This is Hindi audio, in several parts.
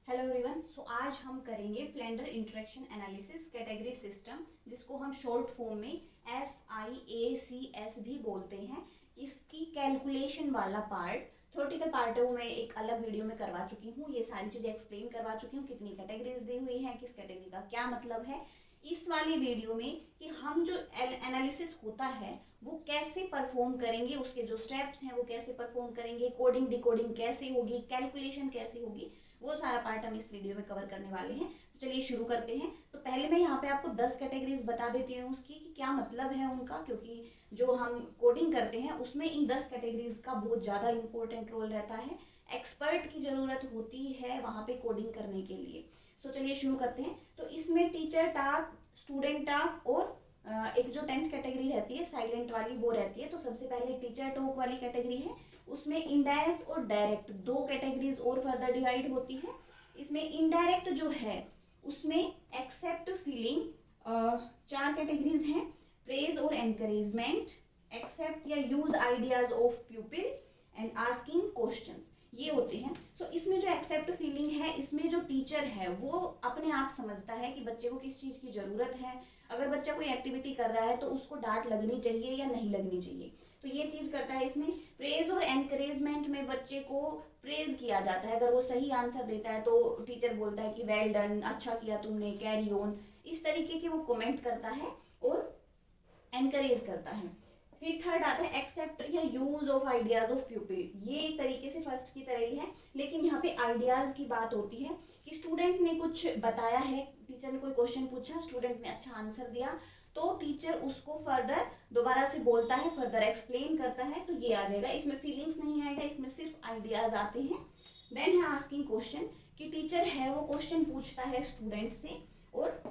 Hello everyone. आज हम करेंगे Flander interaction analysis category system, जिसको हम शॉर्ट फॉर्म में FIACS भी बोलते हैं। इसकी कैलकुलेशन वाला पार्ट, थ्योरेटिकल पार्ट है वो मैं एक अलग वीडियो में करवा चुकी हूँ। ये सारी चीज़ें एक्सप्लेन करवा चुकी हूँ, कितनी कैटेगरीज दी हुई हैं, किस कैटेगरी का क्या मतलब है। इस वाली वीडियो में कि हम जो एनालिसिस होता है वो कैसे परफॉर्म करेंगे, उसके जो स्टेप्स हैं वो कैसे परफॉर्म करेंगे, कोडिंग डिकोडिंग कैसे होगी, कैलकुलेशन कैसे होगी, वो सारा पार्ट हम इस वीडियो में कवर करने वाले हैं। तो चलिए शुरू करते हैं। तो पहले मैं यहाँ पे आपको 10 कैटेगरीज बता देती हूँ उसकी कि क्या मतलब है उनका, क्योंकि जो हम कोडिंग करते हैं उसमें इन 10 कैटेगरीज का बहुत ज़्यादा इंपॉर्टेंट रोल रहता है। एक्सपर्ट की ज़रूरत होती है वहाँ पे कोडिंग करने के लिए। तो चलिए शुरू करते हैं। तो इसमें टीचर टास्क, स्टूडेंट टास्क और एक जो 10th कैटेगरी रहती है साइलेंट वाली वो रहती है। तो सबसे पहले टीचर टॉक वाली कैटेगरी है, उसमें इनडायरेक्ट और डायरेक्ट दो कैटेगरीज और फर्दर डिवाइड होती है। इसमें इनडायरेक्ट जो है उसमें एक्सेप्ट फीलिंग 4 कैटेगरीज हैं, प्रेज और एनकरेजमेंट, एक्सेप्ट या use ideas of प्यूपिल and asking questions, ये होते हैं। सो इसमें जो एक्सेप्ट फीलिंग है, इसमें जो टीचर है वो अपने आप समझता है कि बच्चे को किस चीज़ की ज़रूरत है। अगर बच्चा कोई एक्टिविटी कर रहा है तो उसको डांट लगनी चाहिए या नहीं लगनी चाहिए, तो ये चीज़ करता है। इसमें प्रेज और एनकरेजमेंट में बच्चे को प्रेज किया जाता है। अगर वो सही आंसर देता है तो टीचर बोलता है कि वेल डन, अच्छा किया तुमने, कैरी ऑन, इस तरीके के वो कमेंट करता है और एनकरेज करता है। फिर थर्ड आता है एक्सेप्ट या यूज ऑफ आइडियाज ऑफ प्यूपिल। ये एक तरीके से फर्स्ट की तरह ही है, लेकिन यहाँ पे आइडियाज की बात होती है कि स्टूडेंट ने कुछ बताया है, टीचर ने कोई क्वेश्चन पूछा, स्टूडेंट ने अच्छा आंसर दिया, तो टीचर उसको फर्दर दोबारा से बोलता है, फर्दर एक्सप्लेन करता है, तो ये आ जाएगा। इसमें फीलिंग्स नहीं आएगा, इसमें सिर्फ आइडियाज आते हैं। देन है आस्किंग क्वेश्चन, कि टीचर है वो क्वेश्चन पूछता है स्टूडेंट से और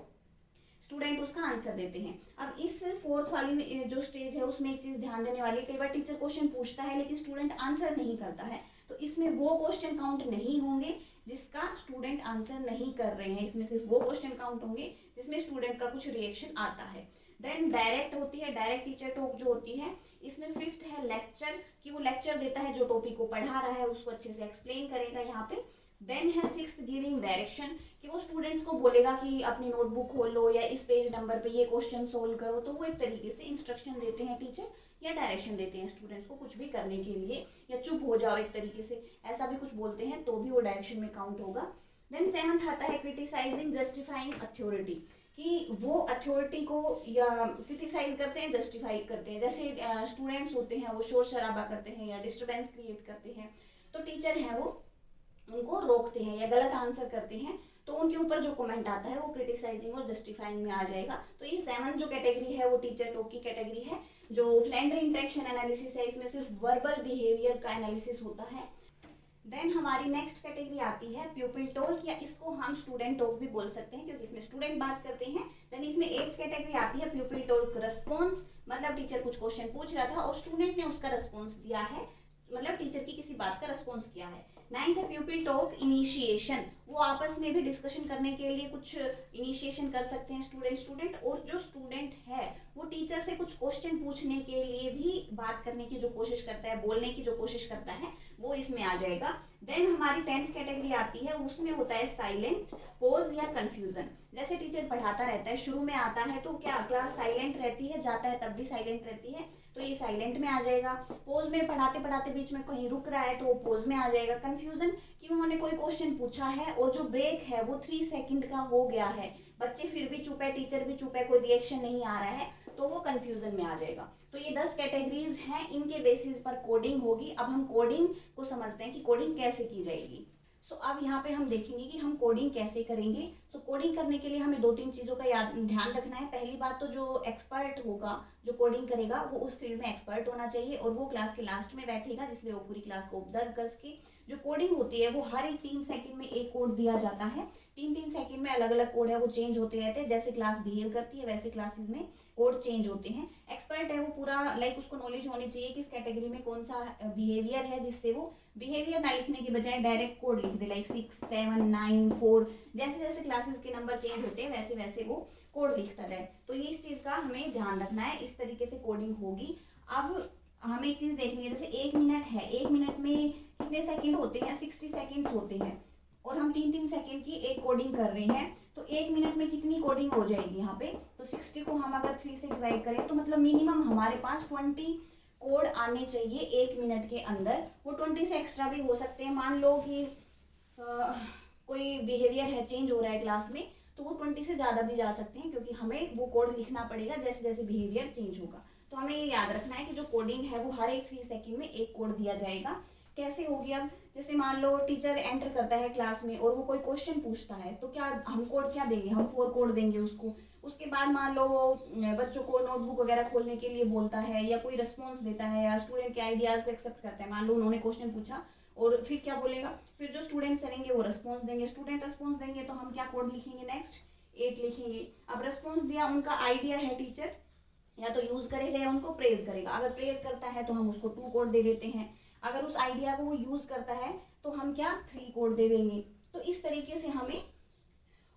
स्टूडेंट उसका आंसर देते हैं। अब इस फोर्थ वाली जो स्टेज है उसमें एक चीज ध्यान देने वाली, कई बार टीचर क्वेश्चन पूछता है लेकिन स्टूडेंट आंसर नहीं करता है, तो इसमें वो क्वेश्चन काउंट नहीं होंगे जिसका स्टूडेंट आंसर नहीं कर रहे हैं। इसमें सिर्फ वो क्वेश्चन काउंट होंगे जिसमें स्टूडेंट का कुछ रिएक्शन आता है। देन डायरेक्ट होती है, डायरेक्ट टीचर टॉक जो होती है। इसमें फिफ्थ है लेक्चर, कि वो लेक्चर देता है, जो टॉपिक को पढ़ा रहा है उसको अच्छे से एक्सप्लेन करेगा यहाँ पे। देन है सिक्स्थ गिविंग डायरेक्शन, कि वो स्टूडेंट्स को बोलेगा कि अपनी नोटबुक खोल लो या इस पेज नंबर पे ये क्वेश्चन सोल्व करो। तो वो एक तरीके से इंस्ट्रक्शन देते हैं टीचर, या डायरेक्शन देते हैं स्टूडेंट्स को कुछ भी करने के लिए, या चुप हो जाओ एक तरीके से, ऐसा भी कुछ बोलते हैं तो भी वो डायरेक्शन में काउंट होगा। देन सेवंथ आता है क्रिटिसाइजिंग जस्टिफाइंग अथॉरिटी, कि वो अथॉरिटी को या क्रिटिसाइज करते हैं, जस्टिफाई करते हैं। जैसे स्टूडेंट्स होते हैं वो शोर शराबा करते हैं या डिस्टर्बेंस क्रिएट करते हैं, तो टीचर है वो उनको रोकते हैं या गलत आंसर करते हैं, तो उनके ऊपर जो कमेंट आता है वो क्रिटिसाइजिंग और जस्टिफाइंग में आ जाएगा। तो ये सेवन जो कैटेगरी है वो टीचर टॉक की कैटेगरी है। जो फ्लेंडर इंटरेक्शन एनालिसिस है इसमें सिर्फ वर्बल बिहेवियर का एनालिसिस होता है। देन हमारी नेक्स्ट कैटेगरी आती है प्यूपिल टॉक, या इसको हम स्टूडेंट टॉक भी बोल सकते हैं क्योंकि इसमें स्टूडेंट बात करते हैं। देन इसमें एट्थ कैटेगरी आती है प्यूपिल टॉक रिस्पॉन्स, मतलब टीचर कुछ क्वेश्चन पूछ रहा था और स्टूडेंट ने उसका रिस्पॉन्स दिया है, मतलब टीचर की किसी बात का रिस्पॉन्स किया है। नाइन्थ है प्यूपिल टॉक इनिशिएशन, वो आपस में भी डिस्कशन करने के लिए कुछ इनिशिएशन कर सकते हैं स्टूडेंट, और जो स्टूडेंट है वो टीचर से कुछ क्वेश्चन पूछने के लिए भी बात करने की जो कोशिश करता है, बोलने की जो कोशिश करता है, वो इसमें आ जाएगा। देन हमारी 10th कैटेगरी आती है, उसमें होता है साइलेंट, पोज या कंफ्यूजन। जैसे टीचर पढ़ाता रहता है, शुरू में आता है तो क्या क्लास साइलेंट रहती है, जाता है तब भी साइलेंट रहती है, तो ये साइलेंट में आ जाएगा। पोज में पढ़ाते पढ़ाते बीच में कहीं रुक रहा है तो वो पोज में आ जाएगा। कंफ्यूजन, कि उन्होंने कोई क्वेश्चन पूछा है और जो ब्रेक है वो 3 सेकंड का हो गया है, बच्चे फिर भी चुप है, टीचर भी चुप है, कोई रिएक्शन नहीं आ रहा है, तो वो कंफ्यूजन में आ जाएगा। तो ये 10 कैटेगरीज हैं, इनके बेसिस पर कोडिंग होगी। अब हम कोडिंग को समझते हैं कि कोडिंग कैसे की जाएगी। अब यहाँ पे हम देखेंगे कि हम कोडिंग कैसे करेंगे। कोडिंग करने के लिए हमें 2-3 चीज़ों का ध्यान रखना है। पहली बात तो जो एक्सपर्ट होगा, जो कोडिंग करेगा, वो उस फील्ड में एक्सपर्ट होना चाहिए और वो क्लास के लास्ट में बैठेगा, जिससे वो पूरी क्लास को ऑब्जर्व कर सके। जो कोडिंग होती है वो हर एक 3 सेकंड में एक कोड दिया जाता है। 3-3 सेकंड में अलग अलग कोड है, वो चेंज होते रहते हैं। जैसे क्लास बिहेव करती है वैसे क्लासेस में कोड चेंज होते हैं। एक्सपर्ट है वो पूरा उसको नॉलेज होनी चाहिए कि इस कैटेगरी में कौन सा बिहेवियर है, जिससे वो बिहेवियर ना लिखने की बजाय डायरेक्ट कोड लिख दे, 6, 7, 9, 4, जैसे जैसे क्लासेस के नंबर चेंज होते हैं वैसे वैसे वो कोड लिखता जाए। तो ये इस चीज़ का हमें ध्यान रखना है, इस तरीके से कोडिंग होगी। अब हमें एक चीज़ देखनी है, जैसे 1 मिनट है, 1 मिनट में कितने सेकंड होते हैं, 60 सेकंड्स होते हैं, और हम 3-3 सेकेंड की एक कोडिंग कर रहे हैं, तो 1 मिनट में कितनी कोडिंग हो जाएगी यहाँ पे? तो 60 को हम अगर 3 से डिवाइड करें तो मतलब मिनिमम हमारे पास 20 कोड आने चाहिए 1 मिनट के अंदर। वो 20 से एक्स्ट्रा भी हो सकते हैं। मान लो कि कोई बिहेवियर है, चेंज हो रहा है क्लास में, तो वो 20 से ज़्यादा भी जा सकते हैं, क्योंकि हमें वो कोड लिखना पड़ेगा जैसे जैसे बिहेवियर चेंज होगा। तो हमें ये याद रखना है कि जो कोडिंग है वो हर एक 3 सेकेंड में एक कोड दिया जाएगा। कैसे होगी? अब जैसे मान लो टीचर एंटर करता है क्लास में और वो कोई क्वेश्चन पूछता है, तो क्या हम कोड क्या देंगे? हम 4 कोड देंगे उसको। उसके बाद मान लो वो बच्चों को नोटबुक वगैरह खोलने के लिए बोलता है, या कोई रिस्पॉन्स देता है, या स्टूडेंट के आइडियाज को एक्सेप्ट करता है। मान लो उन्होंने क्वेश्चन पूछा और फिर क्या बोलेगा? फिर जो स्टूडेंट्स करेंगे वो रिस्पॉन्स देंगे। स्टूडेंट रिस्पॉन्स देंगे तो हम क्या कोड लिखेंगे? नेक्स्ट 8 लिखेंगे। अब रिस्पॉन्स दिया, उनका आइडिया है, टीचर या तो यूज करेगा या उनको प्रेज करेगा। अगर प्रेज करता है तो हम उसको 2 कोड दे देते हैं। अगर उस आइडिया को वो यूज करता है तो हम क्या 3 कोड दे देंगे। तो इस तरीके से हमें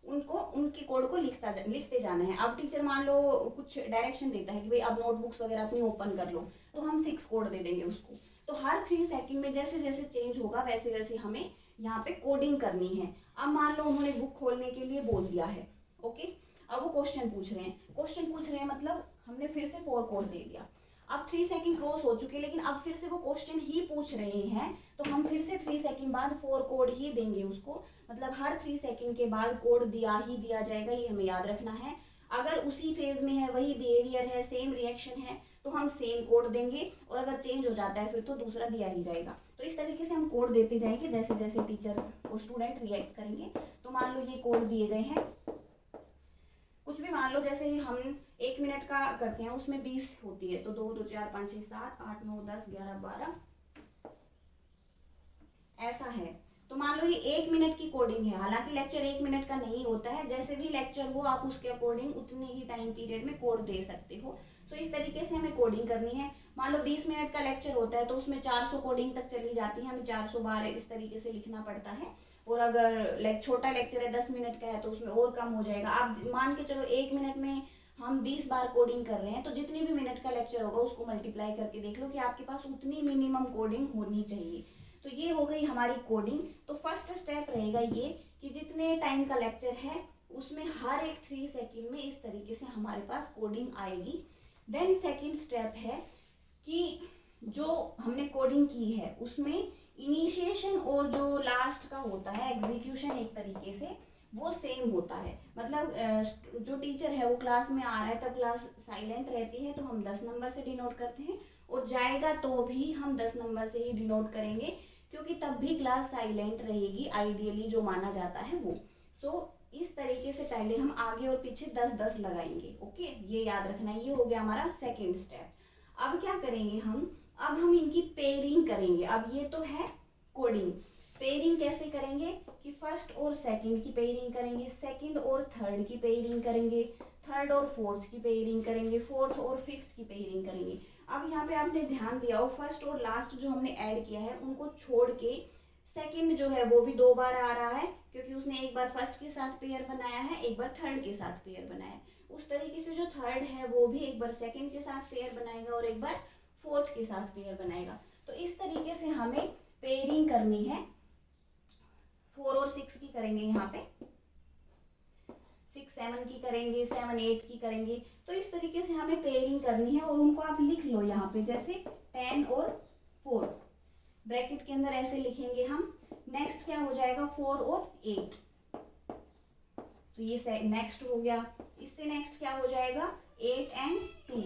उनको उनके कोड को लिखते जाना है। अब टीचर मान लो कुछ डायरेक्शन देता है कि भाई अब नोटबुक्स वगैरह अपनी ओपन कर लो, तो हम 6 कोड दे देंगे उसको। तो हर 3 सेकंड में जैसे जैसे चेंज होगा वैसे वैसे हमें यहाँ पे कोडिंग करनी है। अब मान लो उन्होंने बुक खोलने के लिए बोल दिया है, ओके। अब वो क्वेश्चन पूछ रहे हैं मतलब हमने फिर से 4 कोड दे दिया। अब 3 सेकंड क्रॉस हो चुके, लेकिन अब फिर से वो क्वेश्चन ही पूछ रहे हैं, तो हम फिर से 3 सेकंड बाद 4 कोड ही देंगे उसको। मतलब हर 3 सेकंड के बाद कोड दिया ही दिया जाएगा, ये हमें याद रखना है। अगर उसी फेज में है, वही बिहेवियर है, सेम रिएक्शन है, तो हम सेम कोड देंगे, और अगर चेंज हो जाता है फिर तो दूसरा दिया ही जाएगा। तो इस तरीके से हम कोड देते जाएंगे जैसे जैसे टीचर और स्टूडेंट रिएक्ट करेंगे। तो मान लो ये कोड दिए गए हैं, कुछ भी मान लो, जैसे हम 1 मिनट का करते हैं उसमें 20 होती है, तो 2 2 4 5 6 7 8 9 10 11 12 ऐसा है। तो मान लो ये 1 मिनट की कोडिंग है। हालांकि लेक्चर 1 मिनट का नहीं होता है, जैसे भी लेक्चर हो आप उसके अकॉर्डिंग उतने ही टाइम पीरियड में कोड दे सकते हो। तो इस तरीके से हमें कोडिंग करनी है। मान लो 20 मिनट का लेक्चर होता है तो उसमें 400 कोडिंग तक चली जाती है, हमें 400 बार इस तरीके से लिखना पड़ता है। और अगर छोटा लेक्चर है 10 मिनट का है तो उसमें और कम हो जाएगा। आप मान के चलो 1 मिनट में हम 20 बार कोडिंग कर रहे हैं, तो जितनी भी मिनट का लेक्चर होगा उसको मल्टीप्लाई करके देख लो कि आपके पास उतनी मिनिमम कोडिंग होनी चाहिए। तो ये हो गई हमारी कोडिंग। तो फर्स्ट स्टेप रहेगा ये कि जितने टाइम का लेक्चर है उसमें हर एक 3 सेकंड में इस तरीके से हमारे पास कोडिंग आएगी। देन सेकंड स्टेप है कि जो हमने कोडिंग की है उसमें इनिशिएशन और जो लास्ट का होता है एग्जीक्यूशन एक तरीके से वो सेम होता है। मतलब जो टीचर है वो क्लास में आ रहा है तब क्लास साइलेंट रहती है तो हम 10 नंबर से डिनोट करते हैं, और जाएगा तो भी हम 10 नंबर से ही डिनोट करेंगे, क्योंकि तब भी क्लास साइलेंट रहेगी आइडियली, जो माना जाता है वो। सो इस तरीके से पहले हम आगे और पीछे 10-10 लगाएंगे, ओके। ये याद रखना है। ये हो गया हमारा सेकेंड स्टेप। अब क्या करेंगे हम? अब हम इनकी पेयरिंग करेंगे। अब ये तो है कोडिंग। पेयरिंग कैसे करेंगे कि फर्स्ट और सेकंड की पेयरिंग करेंगे, सेकंड और थर्ड की पेयरिंग करेंगे, थर्ड और फोर्थ की पेयरिंग करेंगे, फोर्थ और फिफ्थ की पेयरिंग करेंगे। अब यहाँ पे आपने ध्यान दिया हो फर्स्ट और लास्ट जो हमने ऐड किया है उनको छोड़ के सेकंड जो है वो भी 2 बार आ रहा है, क्योंकि उसने एक बार फर्स्ट के साथ पेयर बनाया है, एक बार थर्ड के साथ पेयर बनाया है। उस तरीके से जो थर्ड है वो भी एक बार सेकंड के साथ पेयर बनाएगा और एक बार फोर्थ के साथ पेयर बनाएगा। तो इस तरीके से हमें पेयरिंग करनी है। 4 और 6 की करेंगे, यहाँ पे 6 7 की करेंगे, 7 8 की करेंगे। तो इस तरीके से हमें पेयरिंग करनी है और उनको आप लिख लो यहाँ पे, जैसे 10 और 4 ब्रैकेट के अंदर ऐसे लिखेंगे हम। नेक्स्ट क्या हो जाएगा? 4 और 8। तो ये नेक्स्ट हो गया। इससे नेक्स्ट क्या हो जाएगा? 8 एंड 2।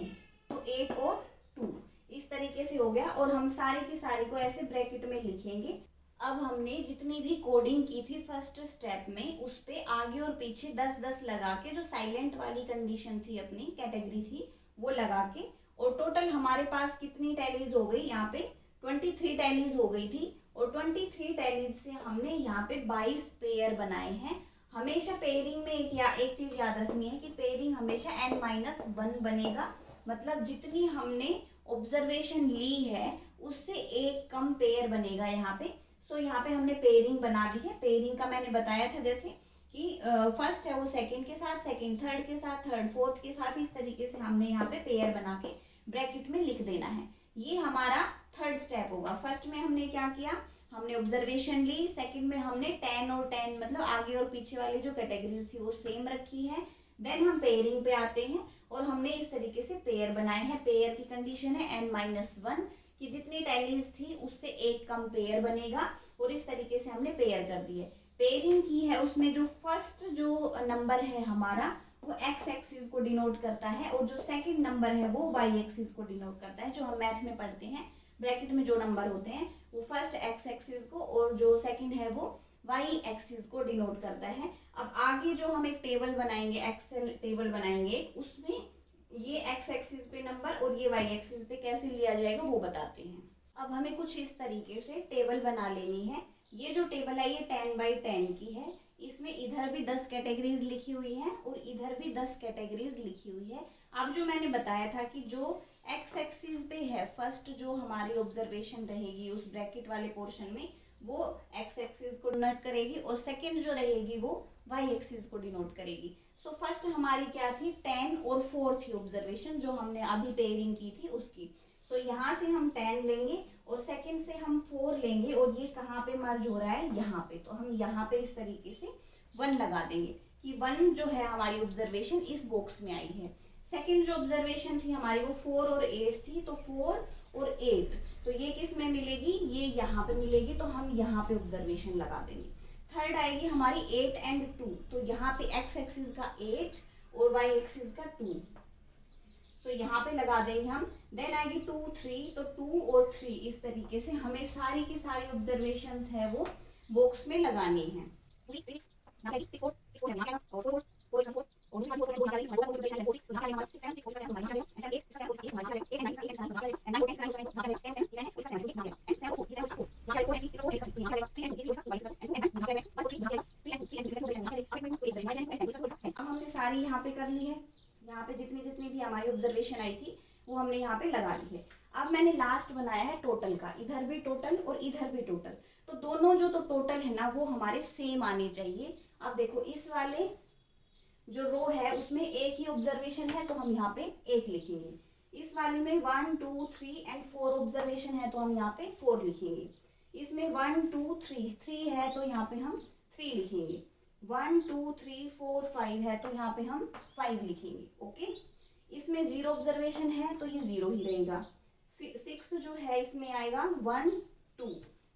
तो 8 और 2 इस तरीके से हो गया, और हम सारी की सारी को ऐसे ब्रैकेट में लिखेंगे। अब हमने जितनी भी कोडिंग की थी फर्स्ट स्टेप में उस पे आगे और पीछे 10-10 लगा के, जो साइलेंट वाली कंडीशन थी अपनी कैटेगरी थी वो लगा के, और टोटल हमारे पास कितनी टैलीज हो गई? यहाँ पे 23 टैलीज हो गई थी, और 23 टैलीज से हमने यहाँ पे 22 पेयर बनाए हैं। हमेशा पेयरिंग में एक चीज याद रखनी है कि पेयरिंग हमेशा n-1 बनेगा। मतलब जितनी हमने ऑब्जर्वेशन ली है उससे एक कम पेयर बनेगा यहाँ पे। सो यहाँ पे हमने पेयरिंग बना दी है। पेयरिंग का मैंने बताया था जैसे कि फर्स्ट है वो सेकंड के साथ, सेकंड थर्ड के साथ, थर्ड फोर्थ के साथ, इस तरीके से हमने यहाँ पे पेयर बना के ब्रैकेट में लिख देना है। ये हमारा थर्ड स्टेप होगा। फर्स्ट में हमने क्या किया? हमने ऑब्जर्वेशन ली, सेकंड में हमने 10 और 10 मतलब आगे और पीछे वाली जो कैटेगरीज थी वो सेम रखी है। देन हम पेयरिंग पे आते हैं और हमने इस तरीके से पेयर बनाए हैं। पेयर की कंडीशन है n-1 कि जितनी टैलीज थी उससे एक कम पेयर बनेगा और इस तरीके से हमने पेयर कर दी है। पेयरिंग की है उसमें जो फर्स्ट जो नंबर है हमारा वो x एक्सिस को डिनोट करता है और जो सेकंड नंबर है वो y एक्सिस को डिनोट करता है। जो हम मैथ में पढ़ते हैं ब्रैकेट में जो नंबर होते हैं वो फर्स्ट x एक्सिस को और जो सेकंड है वो y एक्सिस को डिनोट करता है। अब आगे जो हम एक टेबल बनाएंगे, एक्सेल टेबल बनाएंगे, उसमें ये x एक्सिस पे नंबर और ये y एक्सिस पे कैसे लिया जाएगा वो बताते हैं। अब हमें कुछ इस तरीके से टेबल बना लेनी है। ये जो टेबल है ये 10x10 की है। इसमें इधर भी 10 कैटेगरीज लिखी हुई हैं और इधर भी 10 कैटेगरीज लिखी हुई है। अब जो मैंने बताया था कि जो x एक्सिस पे है फर्स्ट जो हमारी ऑब्जर्वेशन रहेगी उस ब्रैकेट वाले पोर्शन में वो x एक्सिस को डिनोट करेगी और सेकंड जो रहेगी वो y एक्सिस को डिनोट करेगी। सो फर्स्ट हमारी क्या थी 10 और 4 थी ऑब्जर्वेशन जो हमने अभी पेयरिंग की थी उसकी। सो यहाँ से हम 10 लेंगे और सेकंड से हम 4 लेंगे और ये कहाँ पे मर्ज हो रहा है यहाँ पे, तो हम यहाँ पे इस तरीके से 1 लगा देंगे कि 1 जो है हमारी ऑब्जर्वेशन इस बॉक्स में आई है। सेकंड जो ऑब्जर्वेशन थी हमारी वो 4 और 8 थी, तो 4 और 8 तो ये किस में मिलेगी, ये यहाँ पे मिलेगी, तो हम यहाँ पे ऑब्जर्वेशन लगा देंगे। थर्ड आएगी हमारी 8 एंड 2, तो यहाँ पे x एक्सिस का 8 और y एक्सिस का 2, तो यहाँ पे लगा देंगे हम। देन आएगी 2 3, तो 2 और 3 इस तरीके से हमें सारी की सारी ऑब्जर्वेशंस है वो बॉक्स में लगानी है। अब हमने सारी यहाँ पे कर ली है, यहाँ पे जितनी जितनी भी हमारी ऑब्जर्वेशन आई थी वो हमने यहाँ पे लगा ली है। अब मैंने लास्ट बनाया है टोटल का, इधर भी टोटल और इधर भी टोटल, तो दोनों जो तो टोटल है ना वो हमारे सेम आने चाहिए। अब देखो इस वाले जो रो है उसमें एक ही ऑब्जर्वेशन है तो हम यहाँ पे 1 लिखेंगे। इस वाले में 1 2 3 एंड 4 ऑब्जर्वेशन है तो हम यहाँ पे 4 लिखेंगे। इसमें 1 2 3 है तो यहाँ पे हम 3 लिखेंगे। 1 2 3 4 5 है तो यहाँ पे हम 5 लिखेंगे। ओके, इसमें 0 ऑब्जर्वेशन है तो ये 0 ही रहेगा। 6 जो है इसमें आएगा 1 2,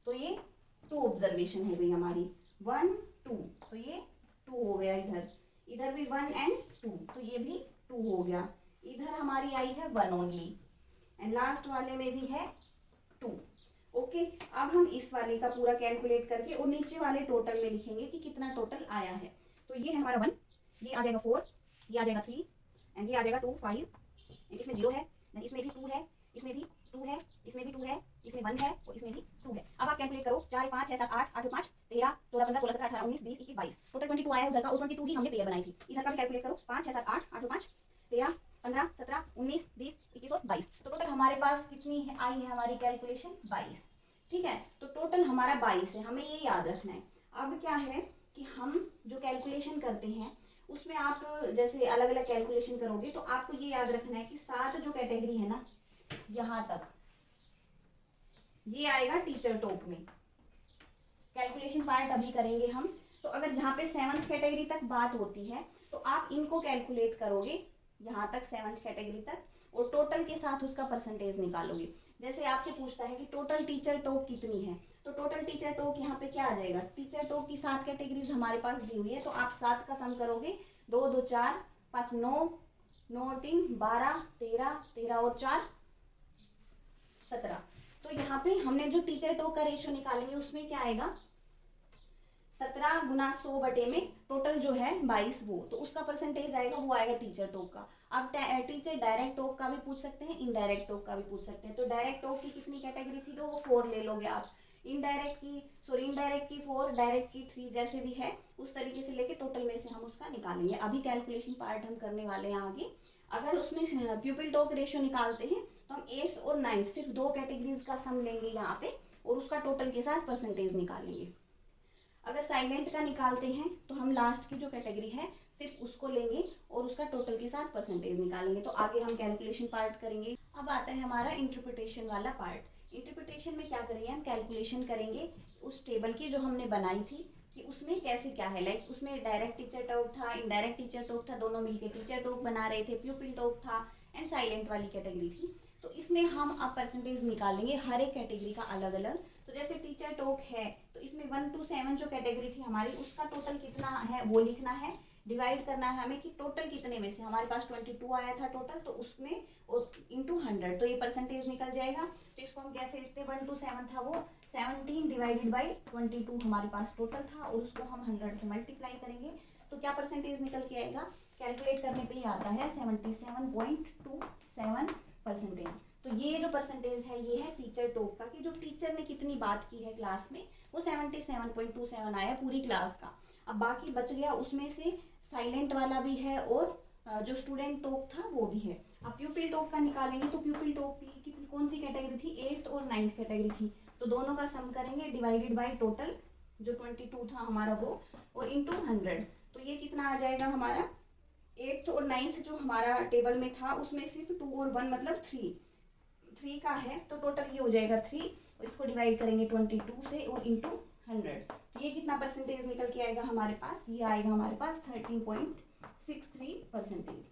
तो ये 2 ऑब्जर्वेशन हो गई हमारी। 1 2 तो ये 2 हो गया। इधर भी 1 एंड 2 तो ये भी 2 हो गया। इधर हमारी आई है 1 ओनली एंड लास्ट वाले में भी है 2। ओके, अब हम इस वाले का पूरा कैलकुलेट करके और नीचे वाले टोटल में लिखेंगे कि कितना टोटल आया है। तो ये है हमारा 1, ये आ जाएगा 4, ये आ जाएगा 3 एंड ये आ जाएगा 2 5 एंड इसमें 0 है, इसमें भी 2 है, इसमें भी 2 है, इसमें भी 2 है, इसमें 1 है और इसमें भी 2 है। अब आप कैलकुलेट करो, 4 5 6 7 8 8 5 13 14 15 16 17 18 19 20 21 22 टोटल 22 आया है उधर का और 22 ही हमने पेयर बनाई थी। इधर का भी कैलकुलेट करो, 5 6 7 8 8 5 13 15 17 19 20 21 और 22, तो टोटल हमारे पास कितनी है आई है हमारी कैलकुलेशन 22। ठीक है, तो टोटल हमारा 22 है, हमें ये याद रखना है। अब क्या है कि हम जो कैलकुलेशन करते हैं उसमें आप जैसे अलग अलग कैलकुलेशन करोगे तो आपको ये याद रखना है कि 7 जो कैटेगरी है ना यहाँ तक ये आएगा टीचर टॉप में। कैलकुलेशन पार्ट अभी करेंगे हम, तो अगर जहाँ पे 7th कैटेगरी तक बात होती है तो आप इनको कैलकुलेट करोगे यहाँ तक 7th कैटेगरी तक और टोटल के साथ उसका परसेंटेज निकालोगे। जैसे आपसे पूछता है कि टोटल टीचर टॉप कितनी है, तो टोटल टीचर टॉप यहाँ पे क्या आ जाएगा, टीचर टॉप की 7 कैटेगरीज हमारे पास दी हुई है, तो आप 7 का सम करोगे 2 2 4 5 9 9 3 12 13 13 और 4 17। तो यहाँ पे हमने जो टीचर टॉप का रेशियो निकालेंगे उसमें क्या आएगा 17 गुना 100 बटे में टोटल जो है 22, वो तो उसका परसेंटेज आएगा वो आएगा टीचर टॉप का। अब टीचर डायरेक्ट टॉप का भी पूछ सकते हैं, इनडायरेक्ट टॉप का भी पूछ सकते हैं। तो डायरेक्ट टॉप की कितनी कैटेगरी थी तो वो 4 ले लोगे आप, इनडायरेक्ट की 4, डायरेक्ट की 3, जैसे भी है उस तरीके से लेके टोटल में से हम उसका निकालेंगे। अभी कैलकुलेशन पार्ट हम करने वाले हैं आगे। अगर उसमें प्यूपिल टॉप रेशियो निकालते हैं तो हम 8th और 9th सिर्फ 2 कैटेगरीज का सम लेंगे यहाँ पे और उसका टोटल के साथ परसेंटेज निकालेंगे। अगर साइलेंट का निकालते हैं तो हम लास्ट की जो कैटेगरी है सिर्फ उसको लेंगे और उसका टोटल के साथ परसेंटेज निकालेंगे। तो आगे हम कैलकुलेशन पार्ट करेंगे। अब आता है हमारा इंटरप्रिटेशन वाला पार्ट। इंटरप्रिटेशन में क्या करेंगे, हम कैलकुलेशन करेंगे उस टेबल की जो हमने बनाई थी कि उसमें कैसे क्या है, लाइक उसमें डायरेक्ट टीचर टॉक था, इनडायरेक्ट टीचर टॉक था, दोनों मिलके टीचर टॉक बना रहे थे, प्यूपिल टॉक था एंड साइलेंट वाली कैटेगरी थी। तो इसमें हम अब परसेंटेज निकालेंगे हर एक कैटेगरी का अलग अलग। तो जैसे टीचर टॉक है तो इसमें 1 to 7 जो कैटेगरी थी हमारी, उसका टोटल कितना है वो लिखना है, डिवाइड करना है हमें कि टोटल कितने में से हमारे पास 22 आया था टोटल, तो उसमें और इंटू 100 तो ये परसेंटेज निकल जाएगा। तो इसको हम कैसे लिखते हैं, 1 to 7 था वो 17 डिवाइडेड बाई 22 हमारे पास टोटल था, और उसको हम 100 से मल्टीप्लाई करेंगे तो क्या परसेंटेज निकल के आएगा, कैलकुलेट करने पे ही आता है 77.27%। तो ये जो परसेंटेज है ये है टीचर टॉक का, कि जो टीचर ने कितनी बात की है क्लास में वो 77.27 आया पूरी क्लास का। अब बाकी बच गया उसमें से साइलेंट वाला भी है और जो स्टूडेंट टॉक था वो भी है। अब प्यूपिल टॉक का निकालेंगे तो प्यूपिल टॉक की कौन सी कैटेगरी थी, 8th और 9th कैटेगरी थी, तो दोनों का सम करेंगे डिवाइडेड बाय टोटल जो 22 था हमारा वो, और इंटू 100 तो ये कितना आ जाएगा हमारा, 8th और 9th जो हमारा टेबल में था उसमें सिर्फ 2 और 1 मतलब 3 का है, तो टोटल ये हो जाएगा 3, और इसको डिवाइड करेंगे 22 से और इंटू 100 तो ये कितना परसेंटेज निकल के आएगा हमारे पास, ये आएगा हमारे पास 13.63%।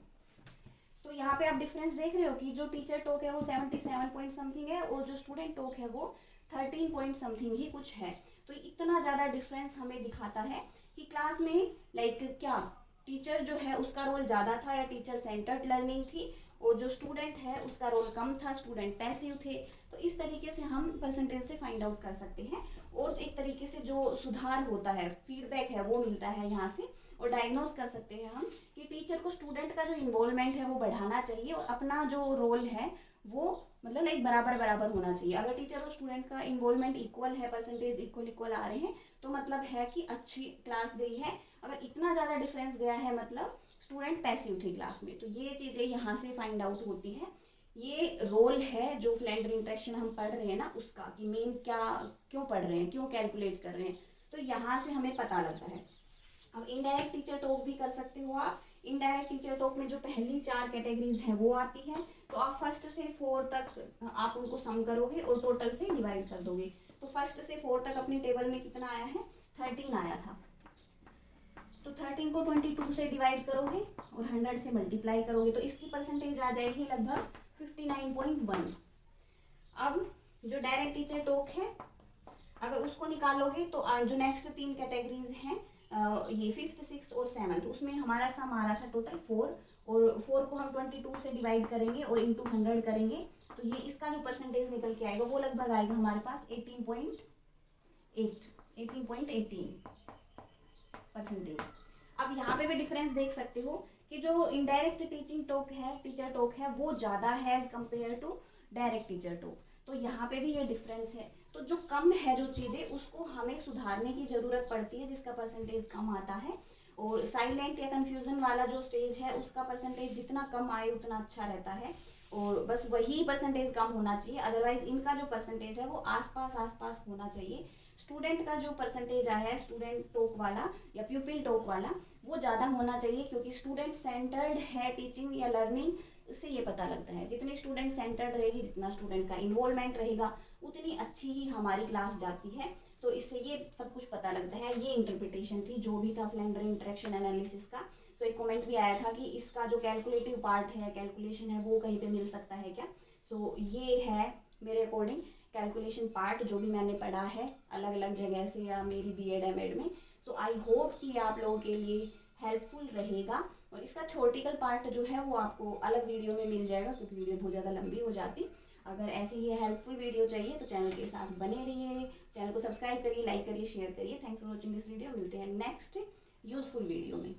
तो यहाँ पे आप डिफरेंस देख रहे हो कि जो टीचर टॉक है वो 77 पॉइंट समथिंग है और जो स्टूडेंट टॉक है वो 13 पॉइंट समथिंग ही कुछ है। तो इतना ज़्यादा डिफरेंस हमें दिखाता है कि क्लास में लाइक क्या टीचर जो है उसका रोल ज़्यादा था या टीचर सेंटर्ड लर्निंग थी, और जो स्टूडेंट है उसका रोल कम था, स्टूडेंट पैसिव थे। तो इस तरीके से हम परसेंटेज से फाइंड आउट कर सकते हैं, और एक तरीके से जो सुधार होता है, फीडबैक है वो मिलता है यहाँ से, और डायग्नोज कर सकते हैं हम कि टीचर को स्टूडेंट का जो इन्वॉल्वमेंट है वो बढ़ाना चाहिए, और अपना जो रोल है वो मतलब लाइक बराबर बराबर होना चाहिए। अगर टीचर और स्टूडेंट का इन्वॉल्वमेंट इक्वल है, परसेंटेज इक्वल आ रहे हैं, तो मतलब है कि अच्छी क्लास गई है। अगर इतना ज़्यादा डिफरेंस गया है मतलब स्टूडेंट पैसिव थे क्लास में। तो ये चीज़ें यहाँ से फाइंड आउट होती है। ये रोल है जो फ्लेंडर इंटरेक्शन हम पढ़ रहे हैं ना उसका, कि मेन क्या क्यों पढ़ रहे हैं, क्यों कैलकुलेट कर रहे हैं, तो यहाँ से हमें पता लगता है। अब इनडायरेक्ट टीचर टॉक भी कर सकते हो आप। इनडायरेक्ट टीचर टॉक में जो पहली 4 कैटेगरीज हैं वो आती है, तो आप फर्स्ट से 4 तक आप उनको सम करोगे और टोटल से डिवाइड कर दोगे। तो फर्स्ट से 4 तक अपने टेबल में कितना आया है, 13 आया था, तो 13 को 22 से डिवाइड करोगे और 100 से मल्टीप्लाई करोगे तो इसकी परसेंटेज आ जाएगी लगभग 59.1। अब जो डायरेक्ट टीचर टॉक है अगर उसको निकालोगे तो जो नेक्स्ट 3 कैटेगरीज हैं ये 5th 6th और 7th, उसमें हमारा सम आ रहा था टोटल 4, और 4 को हम 22 से डिवाइड करेंगे और इंटू 100 करेंगे, तो ये इसका जो परसेंटेज निकल के आएगा वो लगभग आएगा हमारे पास 18.18% अब यहाँ पे भी डिफरेंस देख सकते हो कि जो इनडायरेक्ट टीचिंग टॉक है, टीचर टॉक है, वो ज़्यादा है as compare to direct teacher talk. तो यहाँ पे भी ये डिफरेंस है। तो जो कम है जो चीज़ें उसको हमें सुधारने की ज़रूरत पड़ती है, जिसका परसेंटेज कम आता है। और साइलेंट या कन्फ्यूज़न वाला जो स्टेज है उसका परसेंटेज जितना कम आए उतना अच्छा रहता है, और बस वही परसेंटेज कम होना चाहिए। अदरवाइज इनका जो परसेंटेज है वो आसपास होना चाहिए। स्टूडेंट का जो परसेंटेज आया है स्टूडेंट टॉक वाला या प्यूपिल टॉक वाला वो ज़्यादा होना चाहिए, क्योंकि स्टूडेंट सेंटर्ड है टीचिंग या लर्निंग, इससे ये पता लगता है। जितने स्टूडेंट सेंटर्ड रहेगी, जितना स्टूडेंट का इन्वॉल्वमेंट रहेगा, उतनी अच्छी ही हमारी क्लास जाती है। तो इससे ये सब कुछ पता लगता है। ये इंटरप्रिटेशन थी जो भी था फ्लेंडर इंटरेक्शन एनालिसिस का। तो एक कमेंट भी आया था कि इसका जो कैलकुलेटिव पार्ट है, कैलकुलेशन है, वो कहीं पे मिल सकता है क्या। सो ये है मेरे अकॉर्डिंग कैलकुलेशन पार्ट जो भी मैंने पढ़ा है अलग अलग जगह से या मेरी बीएड एमएड में। सो आई होप कि आप लोगों के लिए हेल्पफुल रहेगा। और इसका थ्योरेटिकल पार्ट जो है वो आपको अलग वीडियो में मिल जाएगा, क्योंकि वीडियो बहुत ज़्यादा लंबी हो जाती। अगर ऐसी ही हेल्पफुल वीडियो चाहिए तो चैनल के साथ बने रहिए, चैनल को सब्सक्राइब करिए, लाइक करिए, शेयर करिए। Thanks for watching this video. मिलते हैं नेक्स्ट यूजफुल वीडियो में।